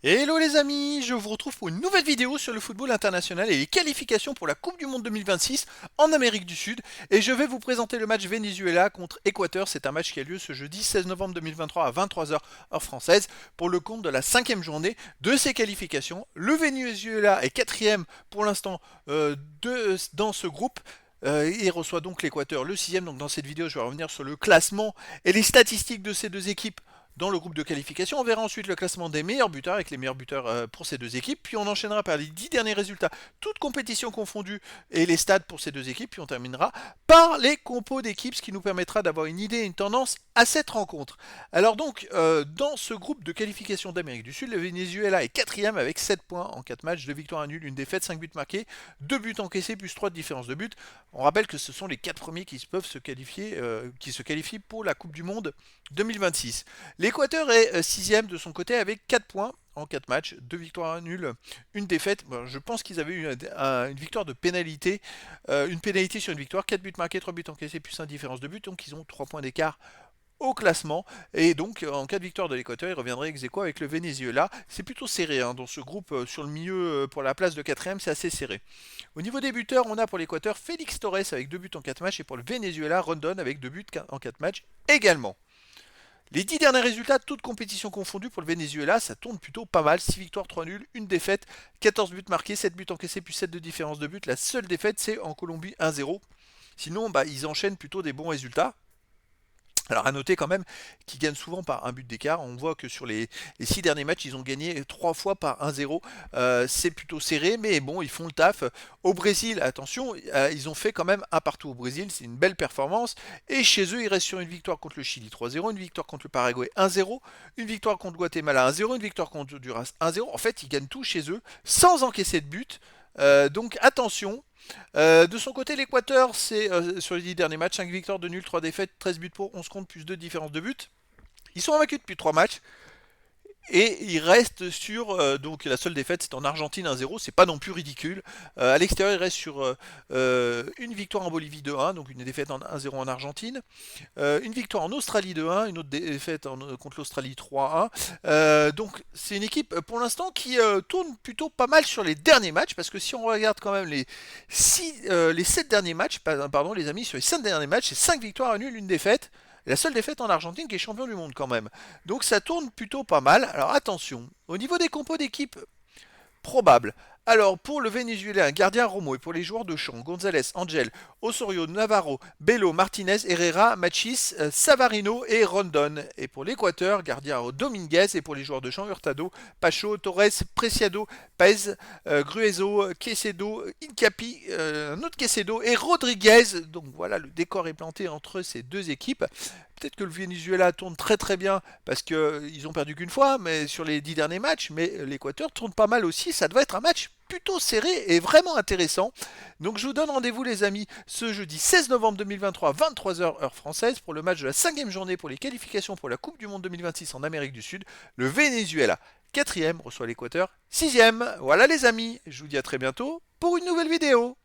Hello les amis, je vous retrouve pour une nouvelle vidéo sur le football international et les qualifications pour la Coupe du Monde 2026 en Amérique du Sud. Et je vais vous présenter le match Venezuela contre Équateur. C'est un match qui a lieu ce jeudi 16 novembre 2023 à 23h heure française pour le compte de la cinquième journée de ces qualifications. Le Venezuela est quatrième pour l'instant dans ce groupe. Il reçoit donc l'Équateur le sixième. Donc dans cette vidéo, je vais revenir sur le classement et les statistiques de ces deux équipes dans le groupe de qualification. On verra ensuite le classement des meilleurs buteurs avec les meilleurs buteurs pour ces deux équipes. Puis on enchaînera par les 10 derniers résultats, toutes compétitions confondues et les stades pour ces deux équipes. Puis on terminera par les compos d'équipes, ce qui nous permettra d'avoir une idée et une tendance à cette rencontre. Alors donc, dans ce groupe de qualification d'Amérique du Sud, le Venezuela est quatrième avec 7 points en 4 matchs, 2 victoires, 1 nul, 1 défaite, 5 buts marqués, 2 buts encaissés plus 3 de différence de but. On rappelle que ce sont les 4 premiers qui peuvent se qualifier, qui se qualifient pour la Coupe du Monde 2026. L'Équateur est sixième de son côté avec 4 points en 4 matchs, 2 victoires, 1 nul, une défaite. Bon, je pense qu'ils avaient eu une victoire de pénalité, une pénalité sur une victoire, 4 buts marqués, 3 buts encaissés, plus 1 différence de but, donc ils ont 3 points d'écart au classement. Et donc, en cas de victoire de l'Équateur, il reviendrait ex aequo avec le Venezuela. C'est plutôt serré dans ce groupe, sur le milieu, pour la place de quatrième, c'est assez serré. Au niveau des buteurs, on a pour l'Équateur Félix Torres avec 2 buts en 4 matchs et pour le Venezuela, Rondon avec 2 buts en 4 matchs également. Les 10 derniers résultats, toutes compétitions confondues pour le Venezuela, ça tourne plutôt pas mal. 6 victoires, 3 nuls, une défaite, 14 buts marqués, 7 buts encaissés, plus 7 de différence de but. La seule défaite, c'est en Colombie 1-0. Sinon, ils enchaînent plutôt des bons résultats. Alors à noter quand même qu'ils gagnent souvent par un but d'écart. On voit que sur les 6 derniers matchs, ils ont gagné 3 fois par 1-0. C'est plutôt serré, mais bon, ils font le taf. Au Brésil, attention, ils ont fait quand même un partout au Brésil. C'est une belle performance. Et chez eux, ils restent sur une victoire contre le Chili 3-0, une victoire contre le Paraguay 1-0, une victoire contre le Guatemala 1-0, une victoire contre Honduras 1-0. En fait, ils gagnent tout chez eux sans encaisser de but. Donc attention. De son côté, l'Équateur, c'est sur les 10 derniers matchs, 5 victoires, 2 nuls, 3 défaites, 13 buts pour, 11 contre, plus 2 différences de but. Ils sont invaincus depuis 3 matchs. Et il reste sur, donc la seule défaite c'est en Argentine 1-0, c'est pas non plus ridicule. À l'extérieur il reste sur une victoire en Bolivie 2-1, donc une défaite en 1-0 en Argentine. Une victoire en Australie 2-1, une autre défaite contre l'Australie 3-1. Donc c'est une équipe pour l'instant qui tourne plutôt pas mal sur les derniers matchs, parce que si on regarde quand même les 7 derniers matchs, pardon les amis, sur les 5 derniers matchs, c'est 5 victoires, un nul, une défaite. La seule défaite en Argentine qui est champion du monde quand même. Donc ça tourne plutôt pas mal. Alors attention, au niveau des compos d'équipe, probable. Alors, pour le Venezuela, gardien Romo et pour les joueurs de champ, González, Angel, Osorio, Navarro, Bello, Martinez, Herrera, Machis, Savarino et Rondon. Et pour l'Équateur, gardien Dominguez et pour les joueurs de champ, Hurtado, Pacho, Torres, Preciado, Paez, Gruezo, Quesedo, Incapi, un autre Quesedo et Rodriguez. Donc voilà, le décor est planté entre ces deux équipes. Peut-être que le Venezuela tourne très très bien parce qu'ils ont perdu qu'une fois mais sur les 10 derniers matchs, mais l'Équateur tourne pas mal aussi. Ça devrait être un match plutôt serré et vraiment intéressant. Donc je vous donne rendez-vous les amis ce jeudi 16 novembre 2023 23h heure française pour le match de la cinquième journée pour les qualifications pour la Coupe du Monde 2026 en Amérique du Sud. Le Venezuela, quatrième, reçoit l'Équateur, sixième. Voilà les amis, je vous dis à très bientôt pour une nouvelle vidéo.